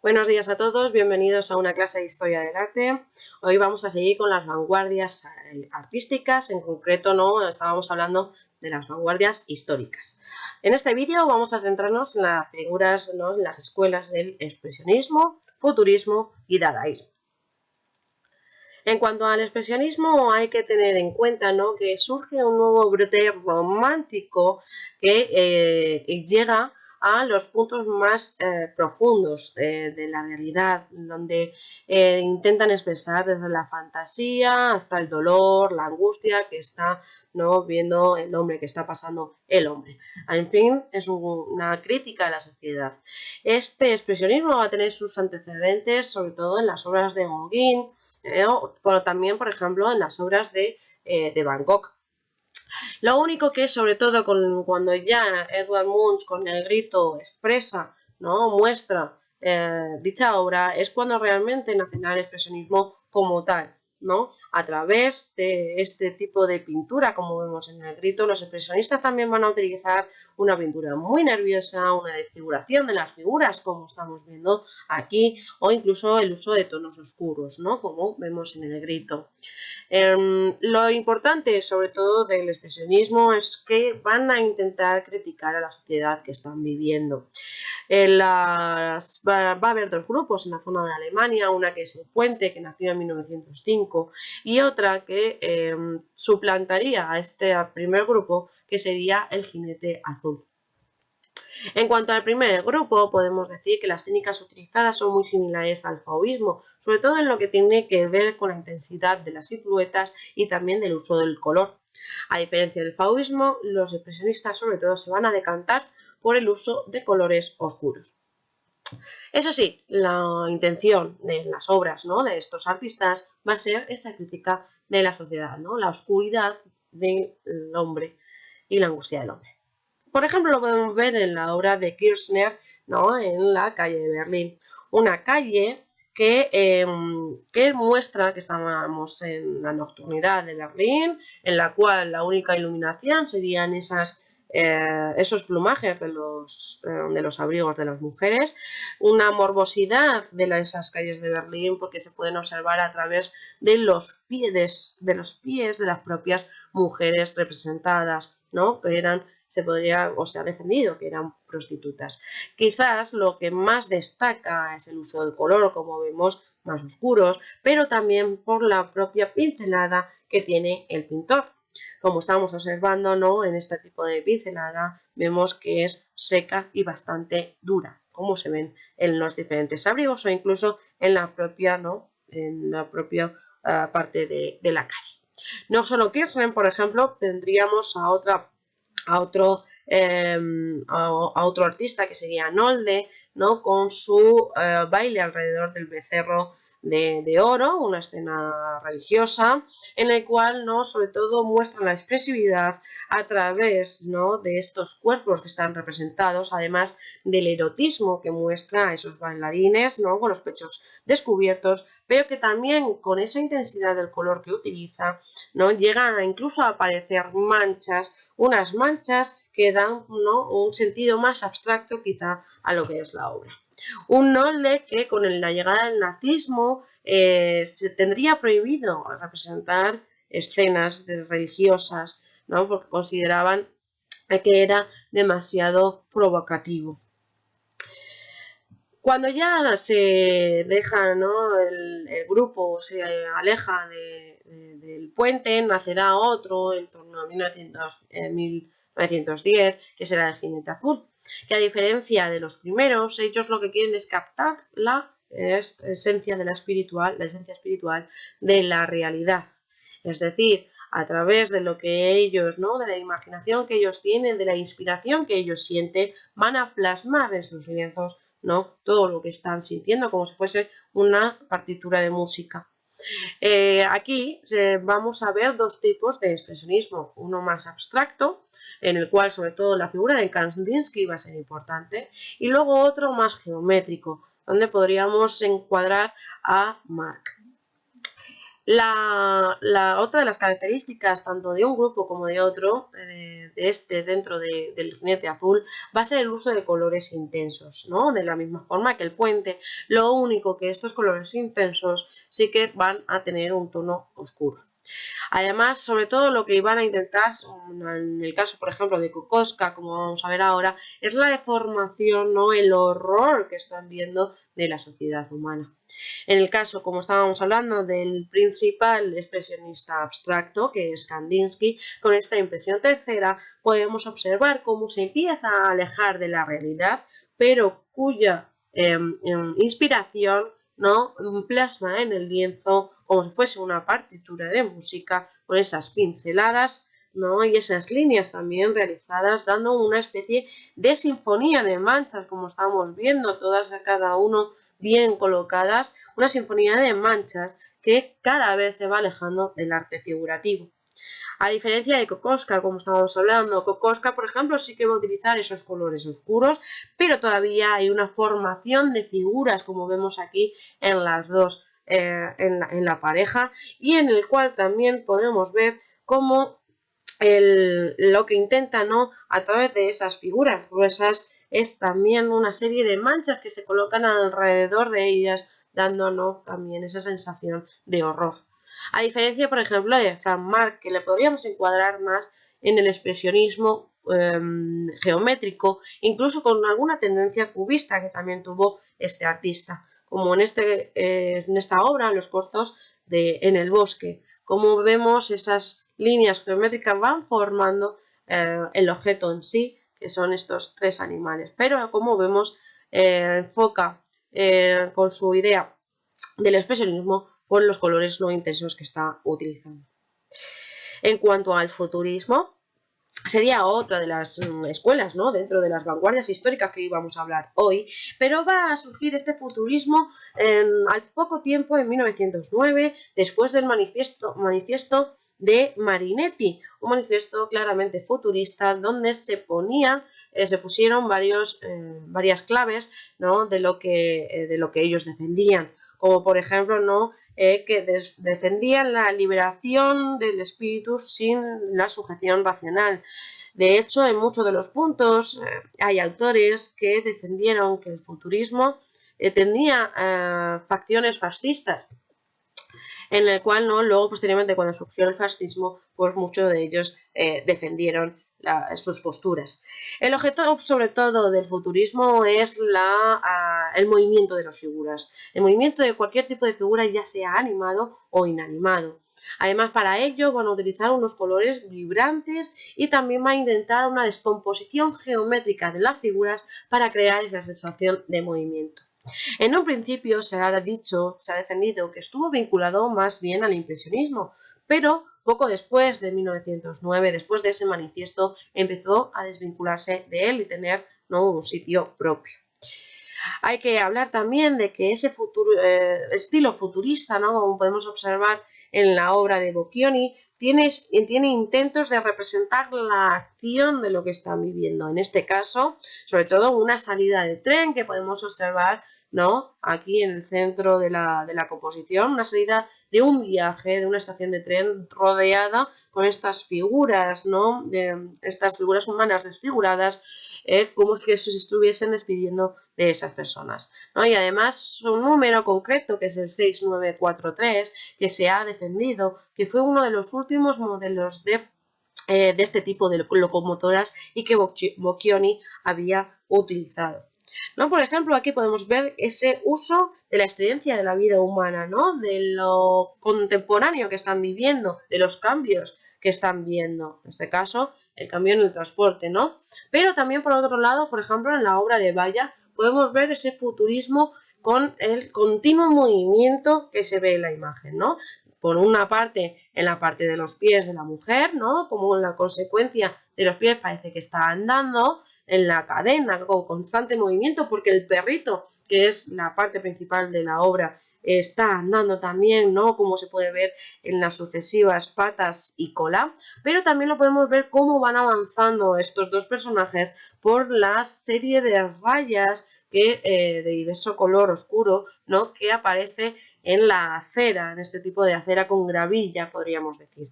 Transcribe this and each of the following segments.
Buenos días a todos, bienvenidos a una clase de Historia del Arte. Hoy vamos a seguir con las vanguardias artísticas, en concreto estábamos hablando de las vanguardias históricas. En este vídeo vamos a centrarnos en las figuras, en las escuelas del expresionismo, futurismo y dadaísmo. En cuanto al expresionismo, hay que tener en cuenta que surge un nuevo brote romántico que llega a los puntos más profundos de la realidad, donde intentan expresar desde la fantasía hasta el dolor, la angustia que está viendo el hombre, que está pasando el hombre. En fin, es una crítica a la sociedad. Este expresionismo va a tener sus antecedentes, sobre todo en las obras de Gauguin, pero también, por ejemplo, en las obras de Van Gogh. Lo único que, sobre todo, cuando ya Edvard Munch con El Grito expresa, muestra dicha obra, es cuando realmente nacerá el expresionismo como tal, a través de este tipo de pintura, como vemos en El Grito. Los expresionistas también van a utilizar una pintura muy nerviosa, una desfiguración de las figuras, como estamos viendo aquí, o incluso el uso de tonos oscuros, como vemos en El Grito. Lo importante, sobre todo, del expresionismo es que van a intentar criticar a la sociedad que están viviendo. Va a haber dos grupos en la zona de Alemania, una que es El Puente, que nació en 1905, y otra que suplantaría a este primer grupo, que sería El Jinete Azul. En cuanto al primer grupo, podemos decir que las técnicas utilizadas son muy similares al fauvismo, sobre todo en lo que tiene que ver con la intensidad de las siluetas y también del uso del color. A diferencia del fauvismo, los expresionistas sobre todo se van a decantar por el uso de colores oscuros. Eso sí, la intención de las obras de estos artistas va a ser esa crítica de la sociedad, la oscuridad del hombre y la angustia del hombre. Por ejemplo, lo podemos ver en la obra de Kirchner, en la calle de Berlín. Una calle que muestra que estamos en la nocturnidad de Berlín, en la cual la única iluminación serían esos plumajes de los abrigos de las mujeres, una morbosidad de esas calles de Berlín, porque se pueden observar a través de los pies de las propias mujeres representadas, que se ha defendido que eran prostitutas. Quizás lo que más destaca es el uso del color, como vemos, más oscuros, pero también por la propia pincelada que tiene el pintor. Como estamos observando, en este tipo de pincelada vemos que es seca y bastante dura, como se ven en los diferentes abrigos o incluso en la propia, parte de la calle. No solo Kirchner, por ejemplo, tendríamos a otro artista que sería Nolde, con su baile alrededor del becerro de oro, una escena religiosa en la cual sobre todo muestra la expresividad a través de estos cuerpos que están representados, además del erotismo que muestra a esos bailarines con los pechos descubiertos, pero que también con esa intensidad del color que utiliza llegan incluso a aparecer unas manchas que dan un sentido más abstracto quizá a lo que es la obra. Un Nolde que con la llegada del nazismo se tendría prohibido representar escenas religiosas, porque consideraban que era demasiado provocativo. Cuando ya se deja el grupo, se aleja del puente, nacerá otro en torno a 1910, que será El Jinete Azul, que a diferencia de los primeros, ellos lo que quieren es captar la esencia espiritual de la realidad. Es decir, a través de lo que ellos, de la imaginación que ellos tienen, de la inspiración que ellos sienten, van a plasmar en sus lienzos todo lo que están sintiendo, como si fuese una partitura de música. Aquí vamos a ver dos tipos de expresionismo, uno más abstracto, en el cual sobre todo la figura de Kandinsky va a ser importante, y luego otro más geométrico, donde podríamos encuadrar a Marc. Otra de las características tanto de un grupo como de otro, dentro del jinete azul, va a ser el uso de colores intensos, ¿no? De la misma forma que el puente, lo único que estos colores intensos sí que van a tener un tono oscuro. Además, sobre todo lo que iban a intentar, en el caso, por ejemplo, de Kokoschka, como vamos a ver ahora, es la deformación, ¿no? El horror que están viendo de la sociedad humana. En el caso, como estábamos hablando, del principal expresionista abstracto, que es Kandinsky, con esta impresión tercera podemos observar cómo se empieza a alejar de la realidad, pero cuya inspiración, ¿no? Plasma en el lienzo como si fuese una partitura de música con esas pinceladas, ¿no? Y esas líneas también realizadas dando una especie de sinfonía de manchas, como estamos viendo, todas a cada uno bien colocadas, una sinfonía de manchas que cada vez se va alejando del arte figurativo. A diferencia de Kokoschka, como estábamos hablando, Kokoschka, por ejemplo, sí que va a utilizar esos colores oscuros, pero todavía hay una formación de figuras, como vemos aquí en las dos, en la pareja, y en el cual también podemos ver cómo lo que intenta, ¿no? A través de esas figuras gruesas es también una serie de manchas que se colocan alrededor de ellas, dándonos también esa sensación de horror. A diferencia, por ejemplo, de Frank Marc, que le podríamos encuadrar más en el expresionismo geométrico, incluso con alguna tendencia cubista que también tuvo este artista, como en esta obra, Los corzos en el bosque. Como vemos, esas líneas geométricas van formando el objeto en sí, que son estos tres animales. Pero como vemos, enfoca con su idea del expresionismo por los colores no intensos que está utilizando. En cuanto al futurismo, sería otra de las escuelas, ¿no? Dentro de las vanguardias históricas que íbamos a hablar hoy, pero va a surgir este futurismo al poco tiempo, en 1909, después del manifiesto de Marinetti, un manifiesto claramente futurista donde se pusieron varias claves, ¿no? de lo que ellos defendían, como por ejemplo, ¿no? Que defendían la liberación del espíritu sin la sujeción racional. De hecho, en muchos de los puntos hay autores que defendieron que el futurismo tenía facciones fascistas, en el cual, ¿no? Luego, posteriormente, cuando surgió el fascismo, pues muchos de ellos defendieron sus posturas. El objeto, sobre todo, del futurismo es el movimiento de las figuras, el movimiento de cualquier tipo de figura, ya sea animado o inanimado. Además, para ello van a utilizar unos colores vibrantes y también va a intentar una descomposición geométrica de las figuras para crear esa sensación de movimiento. En un principio se ha defendido que estuvo vinculado más bien al impresionismo, pero poco después de 1909, después de ese manifiesto, empezó a desvincularse de él y tener, ¿no? un sitio propio. Hay que hablar también de que ese estilo futurista, ¿no? como podemos observar en la obra de Bocchioni, tiene intentos de representar la acción de lo que están viviendo. En este caso, sobre todo una salida de tren que podemos observar, ¿no? aquí en el centro de la composición, una salida de un viaje, de una estación de tren rodeada con estas figuras, ¿no? de estas figuras humanas desfiguradas, como si se estuviesen despidiendo de esas personas, ¿no? Y además un número concreto, que es el 6943, que se ha defendido, que fue uno de los últimos modelos de este tipo de locomotoras y que Bocchioni había utilizado. ¿No? Por ejemplo, aquí podemos ver ese uso de la experiencia de la vida humana, ¿no? de lo contemporáneo que están viviendo, de los cambios que están viendo, en este caso el cambio en el transporte, ¿no? Pero también por otro lado, por ejemplo, en la obra de Valla podemos ver ese futurismo con el continuo movimiento que se ve en la imagen, ¿no? Por una parte, en la parte de los pies de la mujer, ¿no? Como la consecuencia de los pies parece que está andando, en la cadena con constante movimiento, porque el perrito, que es la parte principal de la obra, está andando también, ¿no? Como se puede ver en las sucesivas patas y cola, pero también lo podemos ver cómo van avanzando estos dos personajes por la serie de rayas de diverso color oscuro, ¿no? que aparece en la acera, en este tipo de acera con gravilla, podríamos decir.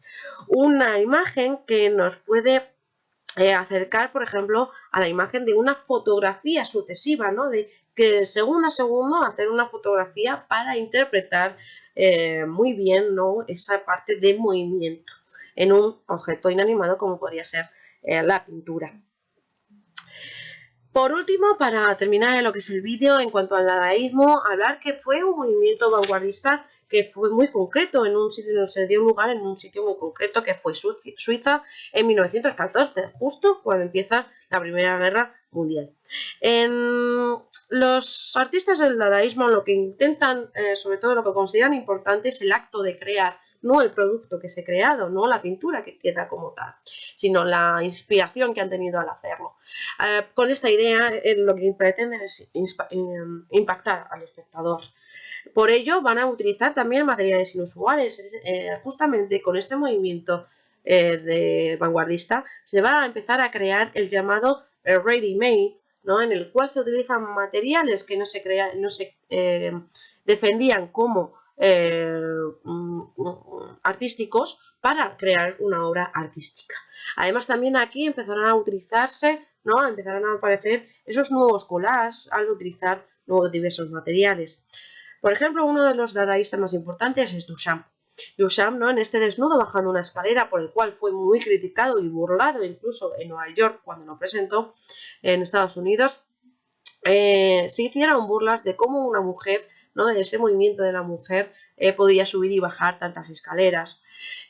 Una imagen que nos puede acercar, por ejemplo, a la imagen de una fotografía sucesiva, ¿no? De que segundo a segundo hacer una fotografía para interpretar muy bien, ¿no? Esa parte de movimiento en un objeto inanimado como podría ser la pintura. Por último, para terminar en lo que es el vídeo, en cuanto al dadaísmo, hablar que fue un movimiento vanguardista que fue muy concreto, en un sitio, se dio lugar en un sitio muy concreto que fue Suiza en 1914, justo cuando empieza la Primera Guerra Mundial. Los artistas del dadaísmo lo que intentan, sobre todo lo que consideran importante, es el acto de crear, no el producto que se ha creado, no la pintura que queda como tal, sino la inspiración que han tenido al hacerlo. Con esta idea lo que pretenden es impactar al espectador. Por ello van a utilizar también materiales inusuales. Justamente con este movimiento de vanguardista se va a empezar a crear el llamado ready-made, ¿no? En el cual se utilizan materiales que no se defendían como artísticos para crear una obra artística. Además, también aquí empezarán a utilizarse, ¿no? Empezarán a aparecer esos nuevos collages al utilizar nuevos diversos materiales. Por ejemplo, uno de los dadaístas más importantes es Duchamp. Duchamp, ¿no? En este desnudo bajando una escalera, por el cual fue muy criticado y burlado incluso en Nueva York cuando lo presentó en Estados Unidos, se hicieron burlas de cómo una mujer, ¿no? De ese movimiento de la mujer podía subir y bajar tantas escaleras.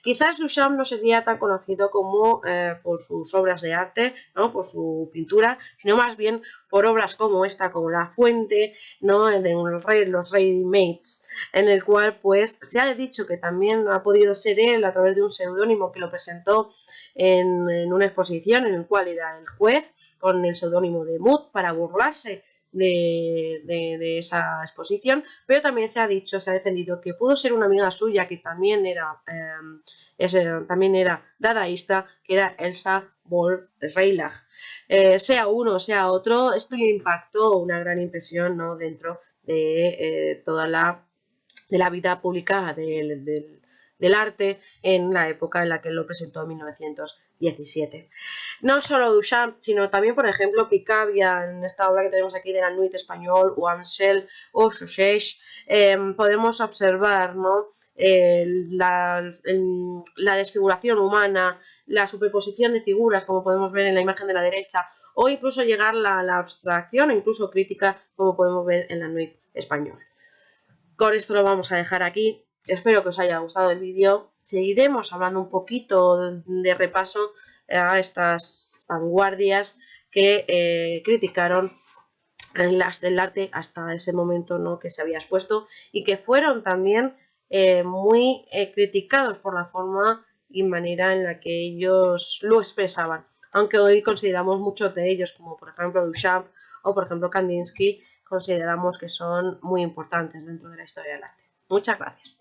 Quizás Duchamp no sería tan conocido como por sus obras de arte, ¿no? Por su pintura, sino más bien por obras como esta, como La Fuente, ¿no? De los ready-mades, en el cual pues se ha dicho que también ha podido ser él a través de un seudónimo que lo presentó en una exposición en el cual era el juez con el seudónimo de Mood para burlarse de esa exposición, pero también se ha dicho, se ha defendido que pudo ser una amiga suya que también era dadaísta, que era Elsa Boll-Reillag. Sea uno, sea otro, esto impactó una gran impresión, ¿no? Dentro de toda la vida pública del arte en la época en la que lo presentó en 1917. No solo Duchamp, sino también, por ejemplo, Picabia, en esta obra que tenemos aquí de la Nuit español, o Ansel, o Suchech, podemos observar, ¿no? La desfiguración humana, la superposición de figuras, como podemos ver en la imagen de la derecha, o incluso llegar a la abstracción, o incluso crítica, como podemos ver en la Nuit español. Con esto lo vamos a dejar aquí. Espero que os haya gustado el vídeo. Seguiremos hablando un poquito de repaso a estas vanguardias que criticaron las del arte hasta ese momento, ¿no? Que se había expuesto y que fueron también muy criticados por la forma y manera en la que ellos lo expresaban. Aunque hoy consideramos muchos de ellos, como por ejemplo Duchamp o por ejemplo Kandinsky, consideramos que son muy importantes dentro de la historia del arte. Muchas gracias.